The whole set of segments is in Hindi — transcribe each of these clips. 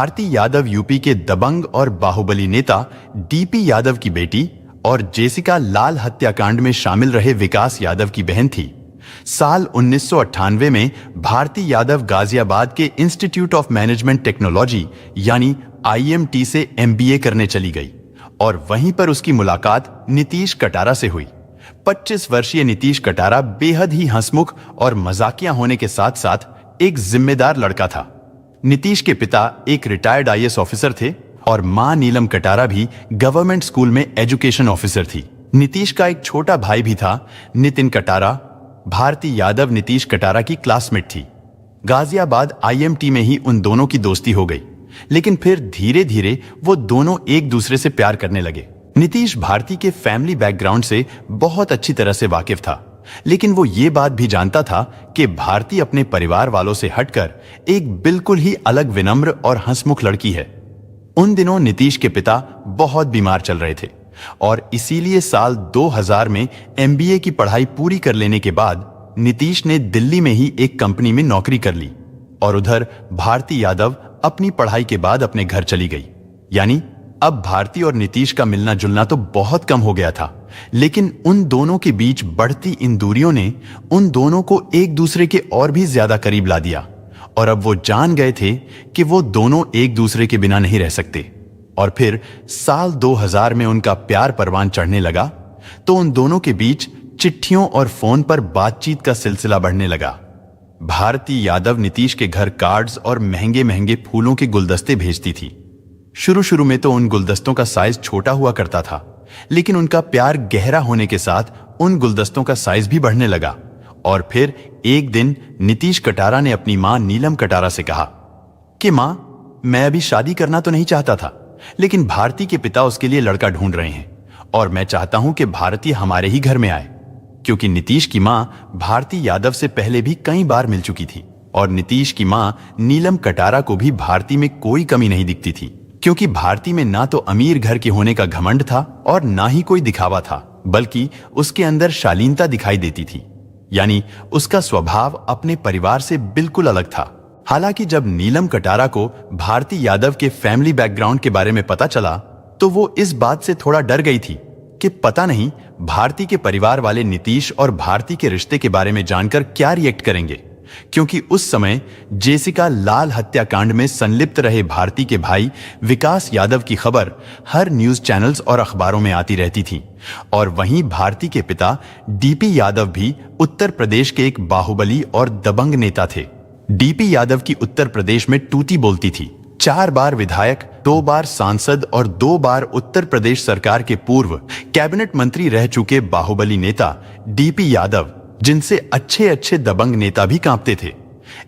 भारती यादव यूपी के दबंग और बाहुबली नेता डीपी यादव की बेटी और जेसिका लाल हत्याकांड में शामिल रहे विकास यादव की बहन थी। साल 1998 में भारती यादव गाजियाबाद के इंस्टीट्यूट ऑफ मैनेजमेंट टेक्नोलॉजी यानी IMT से MBA करने चली गई और वहीं पर उसकी मुलाकात नीतीश कटारा से हुई। 25 वर्षीय नीतीश कटारा बेहद ही हंसमुख और मजाकिया होने के साथ साथ एक जिम्मेदार लड़का था। नीतीश के पिता एक रिटायर्ड IAS ऑफिसर थे और मां नीलम कटारा भी गवर्नमेंट स्कूल में एजुकेशन ऑफिसर थी। नीतीश का एक छोटा भाई भी था, नितिन कटारा। भारती यादव नीतीश कटारा की क्लासमेट थी। गाजियाबाद IMT में ही उन दोनों की दोस्ती हो गई, लेकिन फिर धीरे धीरे वो दोनों एक दूसरे से प्यार करने लगे। नीतीश भारती के फैमिली बैकग्राउंड से बहुत अच्छी तरह से वाकिफ था, लेकिन वो ये बात भी जानता था कि भारती अपने परिवार वालों से हटकर एक बिल्कुल ही अलग विनम्र और हंसमुख लड़की है। उन दिनों नीतीश के पिता बहुत बीमार चल रहे थे और इसीलिए साल 2000 में MBA की पढ़ाई पूरी कर लेने के बाद नीतीश ने दिल्ली में ही एक कंपनी में नौकरी कर ली और उधर भारती यादव अपनी पढ़ाई के बाद अपने घर चली गई। यानी अब भारती और नीतीश का मिलना जुलना तो बहुत कम हो गया था, लेकिन उन दोनों के बीच बढ़ती इन दूरियों ने उन दोनों को एक दूसरे के और भी ज्यादा करीब ला दिया और अब वो जान गए थे कि वो दोनों एक दूसरे के बिना नहीं रह सकते। और फिर साल 2000 में उनका प्यार परवान चढ़ने लगा तो उन दोनों के बीच चिट्ठियों और फोन पर बातचीत का सिलसिला बढ़ने लगा। भारती यादव नीतीश के घर कार्ड्स और महंगे महंगे फूलों के गुलदस्ते भेजती थी। शुरू में तो उन गुलदस्तों का साइज छोटा हुआ करता था, लेकिन उनका प्यार गहरा होने के साथ उन गुलदस्तों का साइज भी बढ़ने लगा। और फिर एक दिन नीतीश कटारा ने अपनी मां नीलम कटारा से कहा कि मां, मैं अभी शादी करना तो नहीं चाहता था, लेकिन भारती के पिता उसके लिए लड़का ढूंढ रहे हैं और मैं चाहता हूं कि भारती हमारे ही घर में आए, क्योंकि नीतीश की मां भारती यादव से पहले भी कई बार मिल चुकी थी और नीतीश की मां नीलम कटारा को भी भारती में कोई कमी नहीं दिखती थी, क्योंकि भारती में ना तो अमीर घर के होने का घमंड था और ना ही कोई दिखावा था, बल्कि उसके अंदर शालीनता दिखाई देती थी। यानी उसका स्वभाव अपने परिवार से बिल्कुल अलग था। हालांकि जब नीलम कटारा को भारती यादव के फैमिली बैकग्राउंड के बारे में पता चला तो वो इस बात से थोड़ा डर गई थी कि पता नहीं भारती के परिवार वाले नीतीश और भारती के रिश्ते के बारे में जानकर क्या रिएक्ट करेंगे, क्योंकि उस समय जेसिका लाल हत्याकांड में संलिप्त रहे भारती के भाई विकास यादव की खबर हर न्यूज चैनल्स और अखबारों में आती रहती थी। और वहीं भारती के पिता डीपी यादव भी उत्तर प्रदेश के एक बाहुबली और दबंग नेता थे। डीपी यादव की उत्तर प्रदेश में टूटी बोलती थी। 4 बार विधायक, 2 बार सांसद और 2 बार उत्तर प्रदेश सरकार के पूर्व कैबिनेट मंत्री रह चुके बाहुबली नेता डीपी यादव, जिनसे अच्छे अच्छे दबंग नेता भी कांपते थे।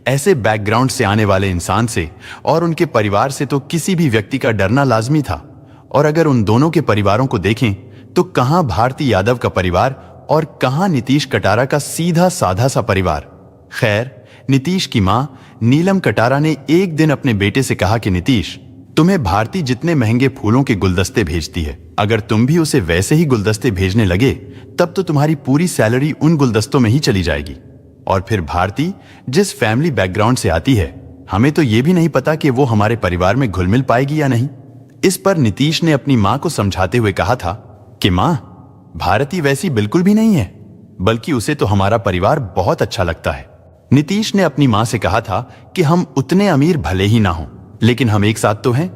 ऐसे बैकग्राउंड से आने वाले इंसान से और उनके परिवार से तो किसी भी व्यक्ति का डरना लाजमी था। और अगर उन दोनों के परिवारों को देखें तो कहां भारती यादव का परिवार और कहां नीतीश कटारा का सीधा साधा सा परिवार। खैर, नीतीश की मां नीलम कटारा ने एक दिन अपने बेटे से कहा कि नीतीश, तुम्हें भारती जितने महंगे फूलों के गुलदस्ते भेजती है, अगर तुम भी उसे वैसे ही गुलदस्ते भेजने लगे तब तो तुम्हारी पूरी सैलरी उन गुलदस्तों में ही चली जाएगी। और फिर भारती जिस फैमिली बैकग्राउंड से आती है, हमें तो यह भी नहीं पता कि वो हमारे परिवार में घुल मिल पाएगी या नहीं। इस पर नीतीश ने अपनी मां को समझाते हुए कहा था कि मां, भारती वैसी बिल्कुल भी नहीं है, बल्कि उसे तो हमारा परिवार बहुत अच्छा लगता है। नीतीश ने अपनी मां से कहा था कि हम उतने अमीर भले ही ना हों, लेकिन हम एक साथ तो हैं।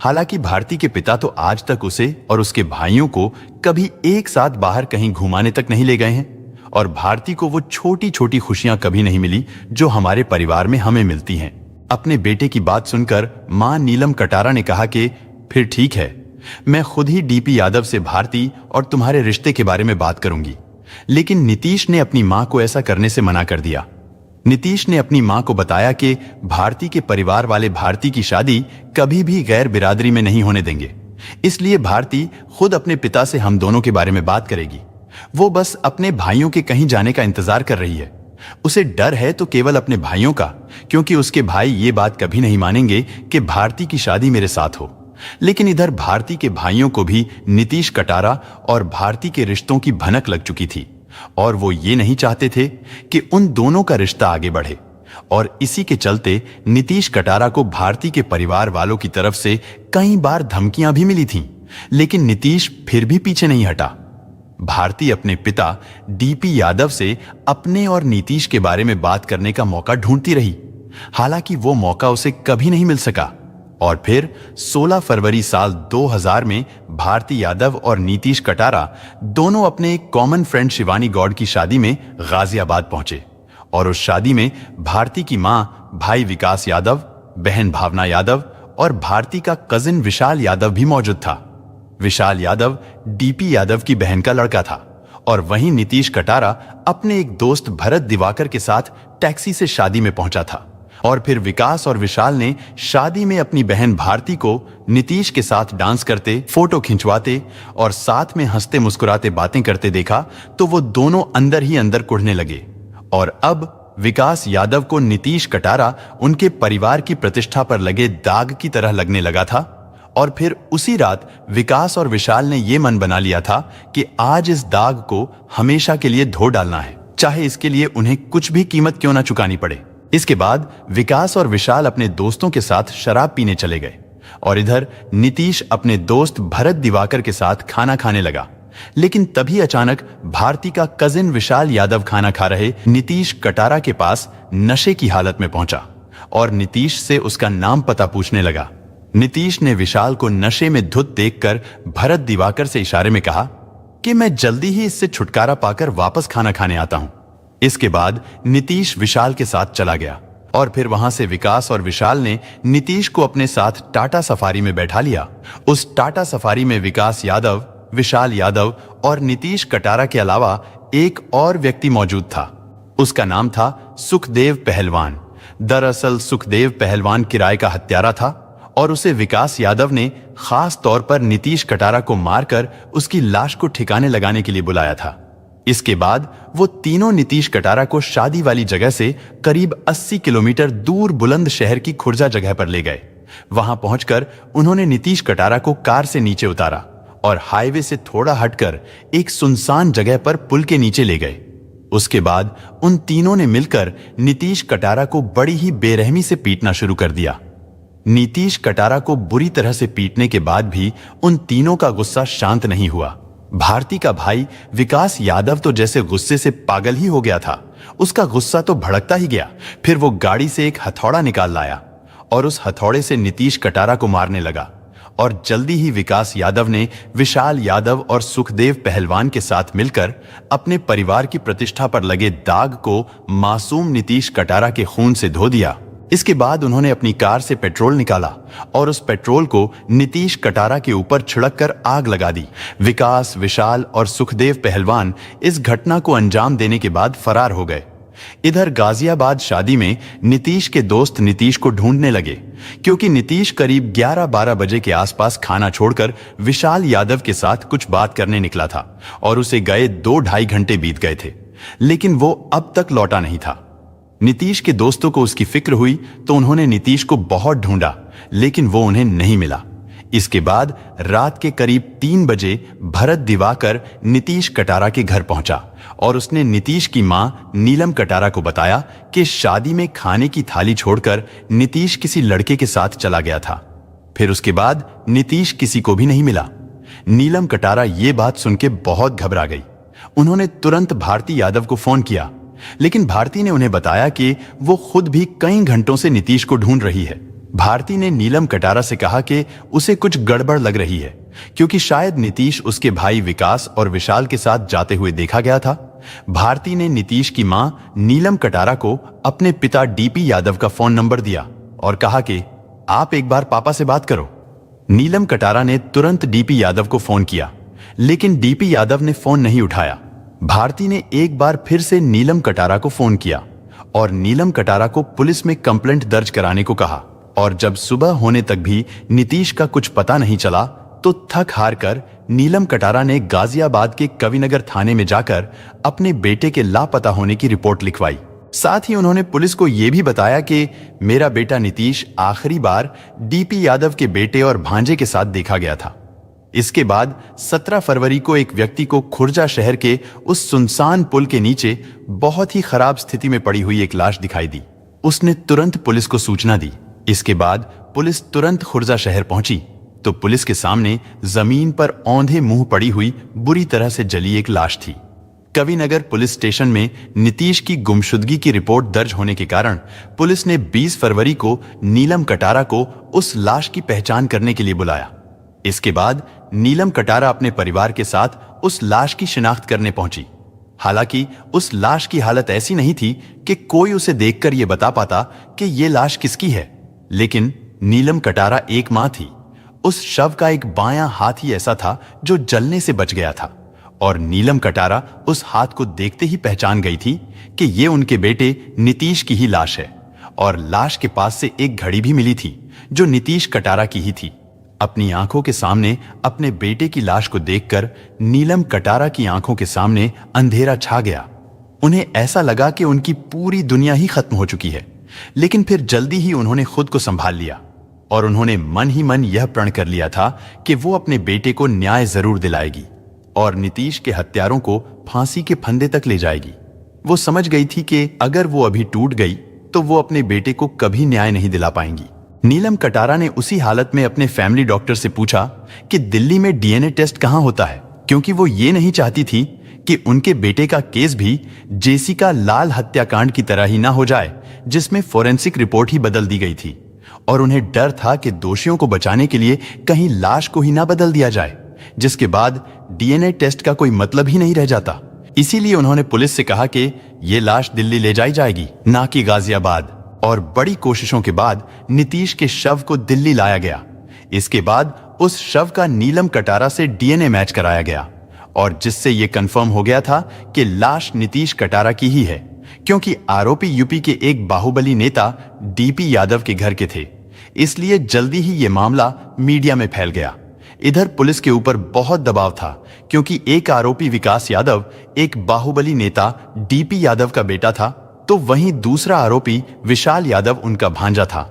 हालांकि भारती के पिता तो आज तक उसे और उसके भाइयों को कभी एक साथ बाहर कहीं घुमाने तक नहीं ले गए हैं और भारती को वो छोटी छोटी खुशियां कभी नहीं मिली जो हमारे परिवार में हमें मिलती हैं। अपने बेटे की बात सुनकर मां नीलम कटारा ने कहा कि फिर ठीक है, मैं खुद ही डीपी यादव से भारती और तुम्हारे रिश्ते के बारे में बात करूंगी। लेकिन नीतीश ने अपनी मां को ऐसा करने से मना कर दिया। नीतीश ने अपनी मां को बताया कि भारती के परिवार वाले भारती की शादी कभी भी गैर बिरादरी में नहीं होने देंगे, इसलिए भारती खुद अपने पिता से हम दोनों के बारे में बात करेगी। वो बस अपने भाइयों के कहीं जाने का इंतजार कर रही है। उसे डर है तो केवल अपने भाइयों का, क्योंकि उसके भाई ये बात कभी नहीं मानेंगे कि भारती की शादी मेरे साथ हो। लेकिन इधर भारती के भाइयों को भी नीतीश कटारा और भारती के रिश्तों की भनक लग चुकी थी और वो ये नहीं चाहते थे कि उन दोनों का रिश्ता आगे बढ़े। और इसी के चलते नीतीश कटारा को भारती के परिवार वालों की तरफ से कई बार धमकियां भी मिली थीं, लेकिन नीतीश फिर भी पीछे नहीं हटा। भारती अपने पिता डीपी यादव से अपने और नीतीश के बारे में बात करने का मौका ढूंढती रही, हालांकि वो मौका उसे कभी नहीं मिल सका। और फिर 16 फरवरी साल 2000 में भारती यादव और नीतीश कटारा दोनों अपने एक कॉमन फ्रेंड शिवानी गौड़ की शादी में गाजियाबाद पहुंचे। और उस शादी में भारती की मां भाई विकास यादव, बहन भावना यादव और भारती का कजिन विशाल यादव भी मौजूद था। विशाल यादव डीपी यादव की बहन का लड़का था और वहीं नीतीश कटारा अपने एक दोस्त भरत दिवाकर के साथ टैक्सी से शादी में पहुंचा था। और फिर विकास और विशाल ने शादी में अपनी बहन भारती को नीतीश के साथ डांस करते, फोटो खिंचवाते और साथ में हंसते मुस्कुराते बातें करते देखा तो वो दोनों अंदर ही अंदर कुढ़ने लगे। और अब विकास यादव को नीतीश कटारा उनके परिवार की प्रतिष्ठा पर लगे दाग की तरह लगने लगा था। और फिर उसी रात विकास और विशाल ने यह मन बना लिया था कि आज इस दाग को हमेशा के लिए धो डालना है, चाहे इसके लिए उन्हें कुछ भी कीमत क्यों ना चुकानी पड़े। इसके बाद विकास और विशाल अपने दोस्तों के साथ शराब पीने चले गए और इधर नीतीश अपने दोस्त भरत दिवाकर के साथ खाना खाने लगा। लेकिन तभी अचानक भारती का कजिन विशाल यादव खाना खा रहे नीतीश कटारा के पास नशे की हालत में पहुंचा और नीतीश से उसका नाम पता पूछने लगा। नीतीश ने विशाल को नशे में धुत देखकर भरत दिवाकर से इशारे में कहा कि मैं जल्दी ही इससे छुटकारा पाकर वापस खाना खाने आता हूं। इसके बाद नीतीश विशाल के साथ चला गया और फिर वहां से विकास और विशाल ने नीतीश को अपने साथ टाटा सफारी में बैठा लिया। उस टाटा सफारी में विकास यादव, विशाल यादव और नीतीश कटारा के अलावा एक और व्यक्ति मौजूद था। उसका नाम था सुखदेव पहलवान। दरअसल सुखदेव पहलवान किराए का हत्यारा था और उसे विकास यादव ने खास तौर पर नीतीश कटारा को मारकर उसकी लाश को ठिकाने लगाने के लिए बुलाया था। इसके बाद वो तीनों नीतीश कटारा को शादी वाली जगह से करीब 80 किलोमीटर दूर बुलंद शहर की खुर्जा जगह पर ले गए। वहां पहुंचकर उन्होंने नीतीश कटारा को कार से नीचे उतारा और हाईवे से थोड़ा हटकर एक सुनसान जगह पर पुल के नीचे ले गए। उसके बाद उन तीनों ने मिलकर नीतीश कटारा को बड़ी ही बेरहमी से पीटना शुरू कर दिया। नीतीश कटारा को बुरी तरह से पीटने के बाद भी उन तीनों का गुस्सा शांत नहीं हुआ। भारती का भाई विकास यादव तो जैसे गुस्से से पागल ही हो गया था। उसका गुस्सा तो भड़कता ही गया। फिर वो गाड़ी से एक हथौड़ा निकाल लाया और उस हथौड़े से नीतीश कटारा को मारने लगा। और जल्दी ही विकास यादव ने विशाल यादव और सुखदेव पहलवान के साथ मिलकर अपने परिवार की प्रतिष्ठा पर लगे दाग को मासूम नीतीश कटारा के खून से धो दिया। इसके बाद उन्होंने अपनी कार से पेट्रोल निकाला और उस पेट्रोल को नीतीश कटारा के ऊपर छिड़ककर आग लगा दी। विकास, विशाल और सुखदेव पहलवान इस घटना को अंजाम देने के बाद फरार हो गए। इधर गाजियाबाद शादी में नीतीश के दोस्त नीतीश को ढूंढने लगे, क्योंकि नीतीश करीब 11-12 बजे के आसपास खाना छोड़कर विशाल यादव के साथ कुछ बात करने निकला था और उसे गए 2-2.5 घंटे बीत गए थे, लेकिन वो अब तक लौटा नहीं था। नीतीश के दोस्तों को उसकी फिक्र हुई तो उन्होंने नीतीश को बहुत ढूंढा, लेकिन वो उन्हें नहीं मिला। इसके बाद रात के करीब 3 बजे भरत दिवाकर नीतीश कटारा के घर पहुंचा और उसने नीतीश की मां नीलम कटारा को बताया कि शादी में खाने की थाली छोड़कर नीतीश किसी लड़के के साथ चला गया था। फिर उसके बाद नीतीश किसी को भी नहीं मिला। नीलम कटारा ये बात सुन के बहुत घबरा गई। उन्होंने तुरंत भारती यादव को फोन किया, लेकिन भारती ने उन्हें बताया कि वो खुद भी कई घंटों से नीतीश को ढूंढ रही है। भारती ने नीलम कटारा से कहा कि उसे कुछ गड़बड़ लग रही है, क्योंकि शायद नीतीश उसके भाई विकास और विशाल के साथ जाते हुए देखा गया था। भारती ने नीतीश की मां नीलम कटारा को अपने पिता डीपी यादव का फोन नंबर दिया और कहा कि आप एक बार पापा से बात करो। नीलम कटारा ने तुरंत डीपी यादव को फोन किया, लेकिन डीपी यादव ने फोन नहीं उठाया। भारती ने एक बार फिर से नीलम कटारा को फोन किया और नीलम कटारा को पुलिस में कंप्लेंट दर्ज कराने को कहा। और जब सुबह होने तक भी नीतीश का कुछ पता नहीं चला तो थक हार कर नीलम कटारा ने गाजियाबाद के कविनगर थाने में जाकर अपने बेटे के लापता होने की रिपोर्ट लिखवाई। साथ ही उन्होंने पुलिस को यह भी बताया कि मेरा बेटा नीतीश आखिरी बार डीपी यादव के बेटे और भांजे के साथ देखा गया था। इसके बाद 17 फरवरी को एक व्यक्ति को खुर्जा शहर के उस सुनसान पुल के नीचे बहुत ही खराब स्थिति में पड़ी हुई एक लाश दिखाई दी। उसने तुरंत पुलिस को सूचना दी। इसके बाद पुलिस तुरंत खुर्जा शहर पहुंची तो पुलिस के सामने जमीन पर औंधे मुंह पड़ी हुई बुरी तरह से जली एक लाश थी। कविनगर पुलिस स्टेशन में नीतीश की गुमशुदगी की रिपोर्ट दर्ज होने के कारण पुलिस ने 20 फरवरी को नीलम कटारा को उस लाश की पहचान करने के लिए बुलाया। इसके बाद नीलम कटारा अपने परिवार के साथ उस लाश की शिनाख्त करने पहुंची। हालांकि उस लाश की हालत ऐसी नहीं थी कि कोई उसे देखकर यह बता पाता कि यह लाश किसकी है, लेकिन नीलम कटारा एक मां थी। उस शव का एक बायां हाथ ही ऐसा था जो जलने से बच गया था और नीलम कटारा उस हाथ को देखते ही पहचान गई थी कि यह उनके बेटे नीतीश की ही लाश है। और लाश के पास से एक घड़ी भी मिली थी जो नीतीश कटारा की ही थी। अपनी आंखों के सामने अपने बेटे की लाश को देखकर नीलम कटारा की आंखों के सामने अंधेरा छा गया। उन्हें ऐसा लगा कि उनकी पूरी दुनिया ही खत्म हो चुकी है, लेकिन फिर जल्दी ही उन्होंने खुद को संभाल लिया और उन्होंने मन ही मन यह प्रण कर लिया था कि वो अपने बेटे को न्याय जरूर दिलाएगी और नीतीश के हत्यारों को फांसी के फंदे तक ले जाएगी। वो समझ गई थी कि अगर वो अभी टूट गई तो वो अपने बेटे को कभी न्याय नहीं दिला पाएंगी। नीलम कटारा ने उसी हालत में अपने फैमिली डॉक्टर से पूछा कि दिल्ली में डीएनए टेस्ट कहां होता है, क्योंकि वो ये नहीं चाहती थी कि उनके बेटे का केस भी जेसिका लाल हत्याकांड की तरह ही ना हो जाए, जिसमें फोरेंसिक रिपोर्ट ही बदल दी गई थी। और उन्हें डर था कि दोषियों को बचाने के लिए कहीं लाश को ही ना बदल दिया जाए, जिसके बाद डीएनए टेस्ट का कोई मतलब ही नहीं रह जाता। इसीलिए उन्होंने पुलिस से कहा कि ये लाश दिल्ली ले जाई जाएगी, ना कि गाजियाबाद। और बड़ी कोशिशों के बाद नीतीश के शव को दिल्ली लाया गया। इसके बाद उस शव का नीलम कटारा से डीएनए मैच कराया गया और जिससे यह कंफर्म हो गया था कि लाश नीतीश कटारा की ही है, क्योंकि आरोपी यूपी के एक बाहुबली नेता डीपी यादव के घर के थे। इसलिए जल्दी ही यह मामला मीडिया में फैल गया। इधर पुलिस के ऊपर बहुत दबाव था, क्योंकि एक आरोपी विकास यादव एक बाहुबली नेता डीपी यादव का बेटा था, तो वहीं दूसरा आरोपी विशाल यादव उनका भांजा था।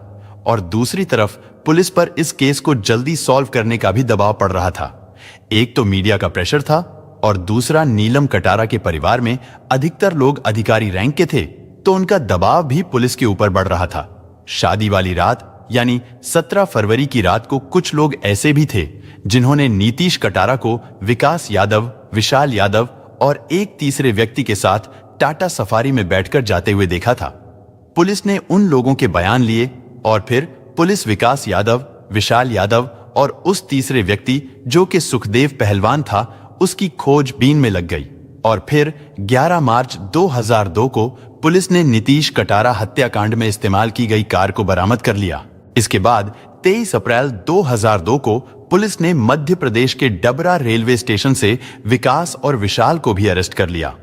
और दूसरी तरफ पुलिस पर इस केस को जल्दी सॉल्व करने का भी दबाव पड़ रहा था। एक तो मीडिया का प्रेशर था और दूसरा नीलम कटारा के परिवार में अधिकतर लोग अधिकारी रैंक के थे, तो उनका दबाव भी पुलिस के ऊपर बढ़ रहा था। शादी वाली रात यानी 17 फरवरी की रात को कुछ लोग ऐसे भी थे जिन्होंने नीतीश कटारा को विकास यादव, विशाल यादव और एक तीसरे व्यक्ति के साथ टाटा सफारी में बैठकर जाते हुए देखा था। पुलिस ने उन लोगों के बयान लिए और फिर पुलिस विकास यादव, विशाल यादव और उस तीसरे व्यक्ति जो कि सुखदेव पहलवान था, उसकी खोजबीन में लग गई। और फिर 11 मार्च 2002 को पुलिस ने नीतीश कटारा हत्याकांड में इस्तेमाल की गई कार को बरामद कर लिया। इसके बाद 23 अप्रैल 2002 को पुलिस ने मध्य प्रदेश के डबरा रेलवे स्टेशन से विकास और विशाल को भी अरेस्ट कर लिया।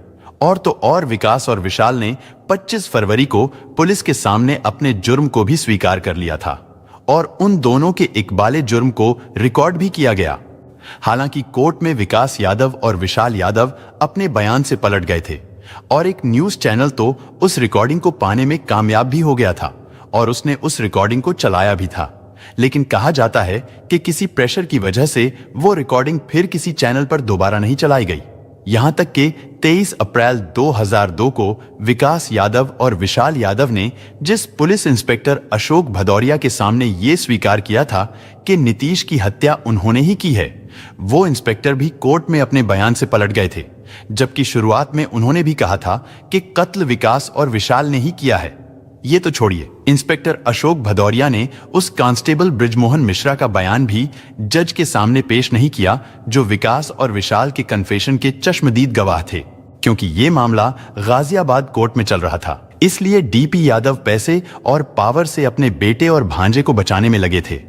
और तो और विकास और विशाल ने 25 फरवरी को पुलिस के सामने अपने जुर्म को भी स्वीकार कर लिया था और उन दोनों के इकबाले जुर्म को रिकॉर्ड भी किया गया। हालांकि कोर्ट में विकास यादव और विशाल यादव अपने बयान से पलट गए थे और एक न्यूज चैनल तो उस रिकॉर्डिंग को पाने में कामयाब भी हो गया था और उसने उस रिकॉर्डिंग को चलाया भी था। लेकिन कहा जाता है कि किसी प्रेशर की वजह से वो रिकॉर्डिंग फिर किसी चैनल पर दोबारा नहीं चलाई गई। यहां तक कि 23 अप्रैल 2002 को विकास यादव और विशाल यादव ने जिस पुलिस इंस्पेक्टर अशोक भदौरिया के सामने ये स्वीकार किया था कि नीतीश की हत्या उन्होंने ही की है, वो इंस्पेक्टर भी कोर्ट में अपने बयान से पलट गए थे, जबकि शुरुआत में उन्होंने भी कहा था कि कत्ल विकास और विशाल ने ही किया है। ये तो छोड़िए, इंस्पेक्टर अशोक भदौरिया ने उस कांस्टेबल ब्रिजमोहन मिश्रा का बयान भी जज के सामने पेश नहीं किया, जो विकास और विशाल के कन्फेशन के चश्मदीद गवाह थे, क्योंकि ये मामला गाजियाबाद कोर्ट में चल रहा था। इसलिए डीपी यादव पैसे और पावर से अपने बेटे और भांजे को बचाने में लगे थे।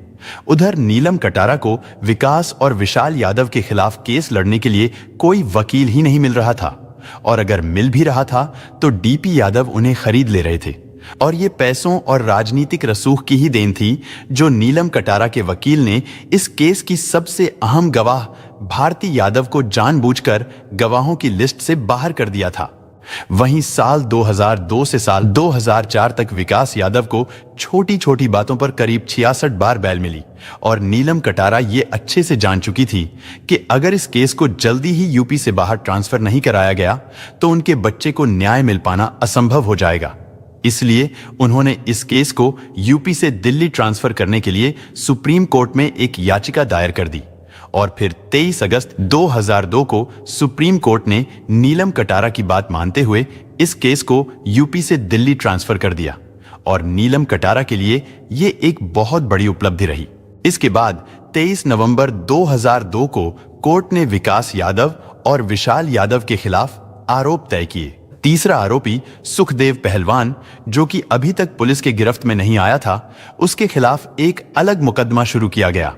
उधर नीलम कटारा को विकास और विशाल यादव के खिलाफ केस लड़ने के लिए कोई वकील ही नहीं मिल रहा था, और अगर मिल भी रहा था तो डीपी यादव उन्हें खरीद ले रहे थे। और ये पैसों और राजनीतिक रसूख की ही देन थी जो नीलम कटारा के वकील ने इस केस की सबसे अहम गवाह भारती यादव को जानबूझकर गवाहों की लिस्ट से बाहर कर दिया था। वहीं साल 2002 से साल 2004 तक विकास यादव को छोटी छोटी बातों पर करीब 66 बार बेल मिली और नीलम कटारा ये अच्छे से जान चुकी थी कि अगर इस केस को जल्दी ही यूपी से बाहर ट्रांसफर नहीं कराया गया तो उनके बच्चे को न्याय मिल पाना असंभव हो जाएगा। इसलिए उन्होंने इस केस को यूपी से दिल्ली ट्रांसफर करने के लिए सुप्रीम कोर्ट में एक याचिका दायर कर दी और फिर 23 अगस्त 2002 को सुप्रीम कोर्ट ने नीलम कटारा की बात मानते हुए इस केस को यूपी से दिल्ली ट्रांसफर कर दिया और नीलम कटारा के लिए ये एक बहुत बड़ी उपलब्धि रही। इसके बाद 23 नवंबर 2002 को कोर्ट ने विकास यादव और विशाल यादव के खिलाफ आरोप तय किए। तीसरा आरोपी सुखदेव पहलवान, जो कि अभी तक पुलिस के गिरफ्त में नहीं आया था, उसके खिलाफ एक अलग मुकदमा शुरू किया गया।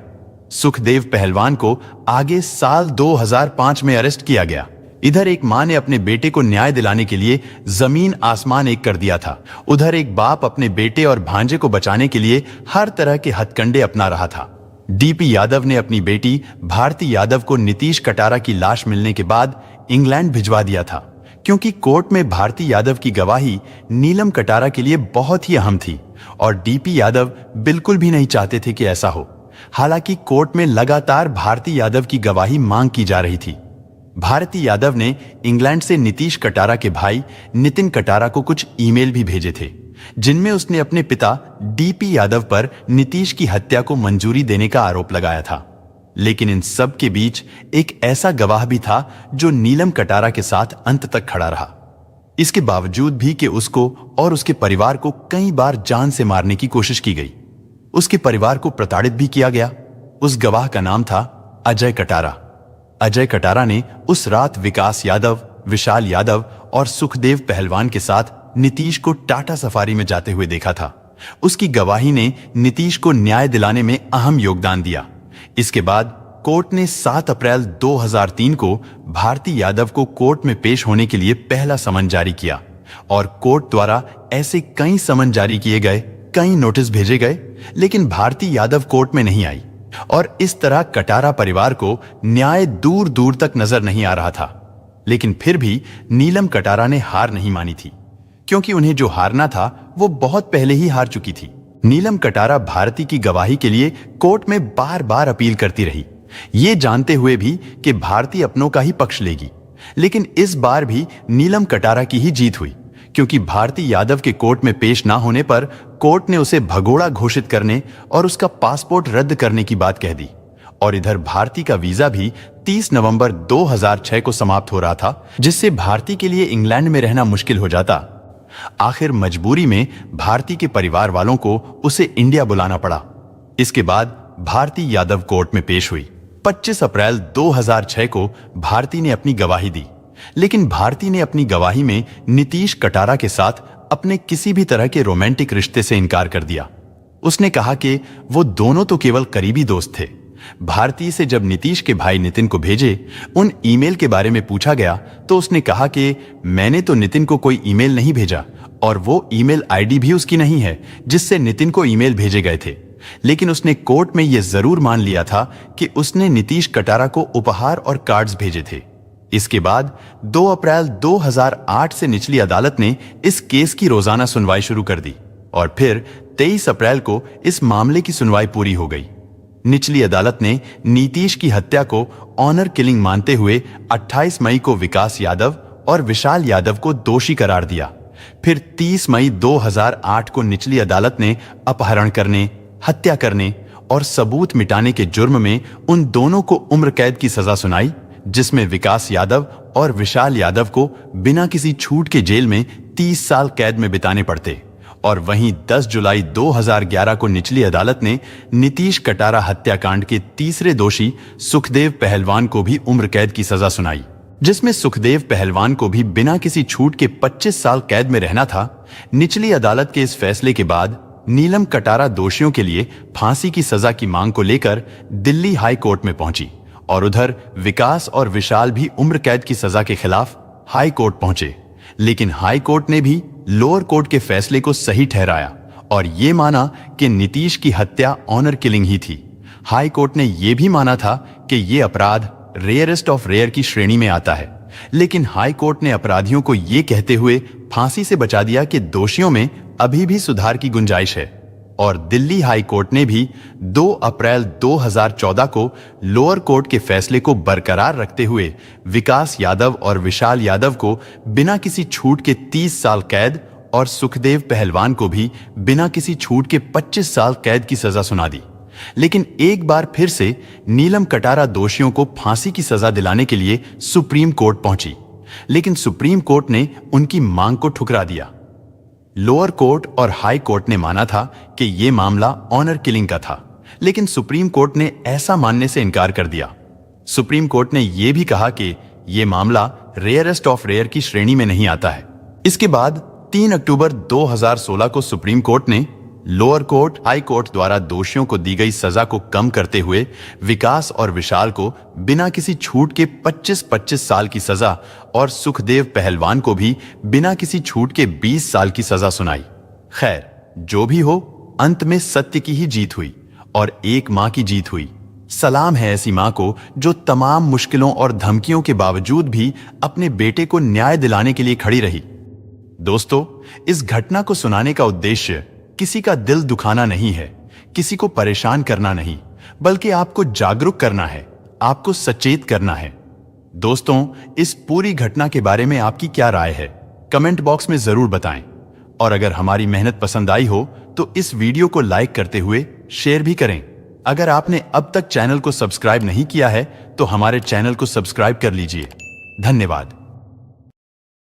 सुखदेव पहलवान को आगे साल 2005 में अरेस्ट किया गया। इधर एक मां ने अपने बेटे को न्याय दिलाने के लिए जमीन आसमान एक कर दिया था, उधर एक बाप अपने बेटे और भांजे को बचाने के लिए हर तरह के हथकंडे अपना रहा था। डीपी यादव ने अपनी बेटी भारती यादव को नीतीश कटारा की लाश मिलने के बाद इंग्लैंड भिजवा दिया था, क्योंकि कोर्ट में भारती यादव की गवाही नीलम कटारा के लिए बहुत ही अहम थी और डीपी यादव बिल्कुल भी नहीं चाहते थे कि ऐसा हो। हालांकि कोर्ट में लगातार भारती यादव की गवाही मांग की जा रही थी। भारती यादव ने इंग्लैंड से नीतीश कटारा के भाई नितिन कटारा को कुछ ईमेल भी भेजे थे, जिनमें उसने अपने पिता डीपी यादव पर नीतीश की हत्या को मंजूरी देने का आरोप लगाया था। लेकिन इन सब के बीच एक ऐसा गवाह भी था जो नीलम कटारा के साथ अंत तक खड़ा रहा। इसके बावजूद भी कि उसको और उसके परिवार को कई बार जान से मारने की कोशिश की गई, उसके परिवार को प्रताड़ित भी किया गया। उस गवाह का नाम था अजय कटारा। अजय कटारा ने उस रात विकास यादव, विशाल यादव और सुखदेव पहलवान के साथ नीतीश को टाटा सफारी में जाते हुए देखा था। उसकी गवाही ने नीतीश को न्याय दिलाने में अहम योगदान दिया। इसके बाद कोर्ट ने 7 अप्रैल 2003 को भारती यादव को कोर्ट में पेश होने के लिए पहला समन जारी किया और कोर्ट द्वारा ऐसे कई समन जारी किए गए, कई नोटिस भेजे गए, लेकिन भारती यादव कोर्ट में नहीं आई और इस तरह कटारा परिवार को न्याय दूर दूर तक नजर नहीं आ रहा था। लेकिन फिर भी नीलम कटारा ने हार नहीं मानी थी, क्योंकि उन्हें जो हारना था वो बहुत पहले ही हार चुकी थी। नीलम कटारा भारती की गवाही के लिए कोर्ट में बार बार अपील करती रही, ये जानते हुए भी कि भारती अपनों का ही पक्ष लेगी। लेकिन इस बार भी नीलम कटारा की ही जीत हुई, क्योंकि भारती यादव के कोर्ट में पेश ना होने पर कोर्ट ने उसे भगोड़ा घोषित करने और उसका पासपोर्ट रद्द करने की बात कह दी। और इधर भारती का वीजा भी 30 नवंबर 2006 को समाप्त हो रहा था, जिससे भारती के लिए इंग्लैंड में रहना मुश्किल हो जाता। आखिर मजबूरी में भारती के परिवार वालों को उसे इंडिया बुलाना पड़ा। इसके बाद भारती यादव कोर्ट में पेश हुई। 25 अप्रैल 2006 को भारती ने अपनी गवाही दी, लेकिन भारती ने अपनी गवाही में नीतीश कटारा के साथ अपने किसी भी तरह के रोमांटिक रिश्ते से इनकार कर दिया। उसने कहा कि वो दोनों तो केवल करीबी दोस्त थे। भारती से जब नीतीश के भाई नितिन को भेजे उन ईमेल के बारे में पूछा गया तो उसने कहा कि मैंने तो नितिन को कोई ईमेल नहीं भेजा और वो ईमेल आईडी भी उसकी नहीं है जिससे नितिन को ईमेल भेजे गए थे। लेकिन उसने कोर्ट में यह जरूर मान लिया था कि उसने नीतीश कटारा को उपहार और कार्ड्स भेजे थे। इसके बाद 2 अप्रैल 2008 से निचली अदालत ने इस केस की रोजाना सुनवाई शुरू कर दी और फिर 23 अप्रैल को इस मामले की सुनवाई पूरी हो गई। निचली अदालत ने नीतीश की हत्या को ऑनर किलिंग मानते हुए 28 मई को विकास यादव और विशाल यादव को दोषी करार दिया। फिर 30 मई 2008 को निचली अदालत ने अपहरण करने, हत्या करने और सबूत मिटाने के जुर्म में उन दोनों को उम्र कैद की सजा सुनाई, जिसमें विकास यादव और विशाल यादव को बिना किसी छूट के जेल में 30 साल कैद में बिताने पड़ते। और वहीं 10 जुलाई 2011 को निचली अदालत ने नीतीश कटारा हत्याकांड के तीसरे दोषी सुखदेव पहलवान को भी उम्र कैद की सजा सुनाई, जिसमें सुखदेव पहलवान को भी बिना किसी छूट के 25 साल कैद में रहना था। निचली अदालत के इस फैसले के बाद नीलम कटारा दोषियों के लिए फांसी की सजा की मांग को लेकर दिल्ली हाई कोर्ट में पहुंची और उधर विकास और विशाल भी उम्र कैद की सजा के खिलाफ हाई कोर्ट पहुंचे। लेकिन हाई कोर्ट ने भी लोअर कोर्ट के फैसले को सही ठहराया और ये माना कि नीतीश की हत्या ऑनर किलिंग ही थी। हाई कोर्ट ने यह भी माना था कि यह अपराध रेयरेस्ट ऑफ रेयर की श्रेणी में आता है, लेकिन हाई कोर्ट ने अपराधियों को यह कहते हुए फांसी से बचा दिया कि दोषियों में अभी भी सुधार की गुंजाइश है। और दिल्ली हाई कोर्ट ने भी 2 अप्रैल 2014 को लोअर कोर्ट के फैसले को बरकरार रखते हुए विकास यादव और विशाल यादव को बिना किसी छूट के 30 साल कैद और सुखदेव पहलवान को भी बिना किसी छूट के 25 साल कैद की सजा सुना दी। लेकिन एक बार फिर से नीलम कटारा दोषियों को फांसी की सजा दिलाने के लिए सुप्रीम कोर्ट पहुंची, लेकिन सुप्रीम कोर्ट ने उनकी मांग को ठुकरा दिया। लोअर कोर्ट और हाई कोर्ट ने माना था कि यह मामला ऑनर किलिंग का था, लेकिन सुप्रीम कोर्ट ने ऐसा मानने से इनकार कर दिया। सुप्रीम कोर्ट ने यह भी कहा कि यह मामला रेयरेस्ट ऑफ रेयर की श्रेणी में नहीं आता है। इसके बाद 3 अक्टूबर 2016 को सुप्रीम कोर्ट ने लोअर कोर्ट, हाई कोर्ट द्वारा दोषियों को दी गई सजा को कम करते हुए विकास और विशाल को बिना किसी छूट के 25-25 साल की सजा और सुखदेव पहलवान को भी बिना किसी छूट के 20 साल की सजा सुनाई। खैर, जो भी हो, अंत में सत्य की ही जीत हुई और एक मां की जीत हुई। सलाम है ऐसी मां को जो तमाम मुश्किलों और धमकियों के बावजूद भी अपने बेटे को न्याय दिलाने के लिए खड़ी रही। दोस्तों, इस घटना को सुनाने का उद्देश्य किसी का दिल दुखाना नहीं है, किसी को परेशान करना नहीं, बल्कि आपको जागरूक करना है, आपको सचेत करना है। दोस्तों, इस पूरी घटना के बारे में आपकी क्या राय है, कमेंट बॉक्स में जरूर बताएं। और अगर हमारी मेहनत पसंद आई हो तो इस वीडियो को लाइक करते हुए शेयर भी करें। अगर आपने अब तक चैनल को सब्सक्राइब नहीं किया है तो हमारे चैनल को सब्सक्राइब कर लीजिए। धन्यवाद।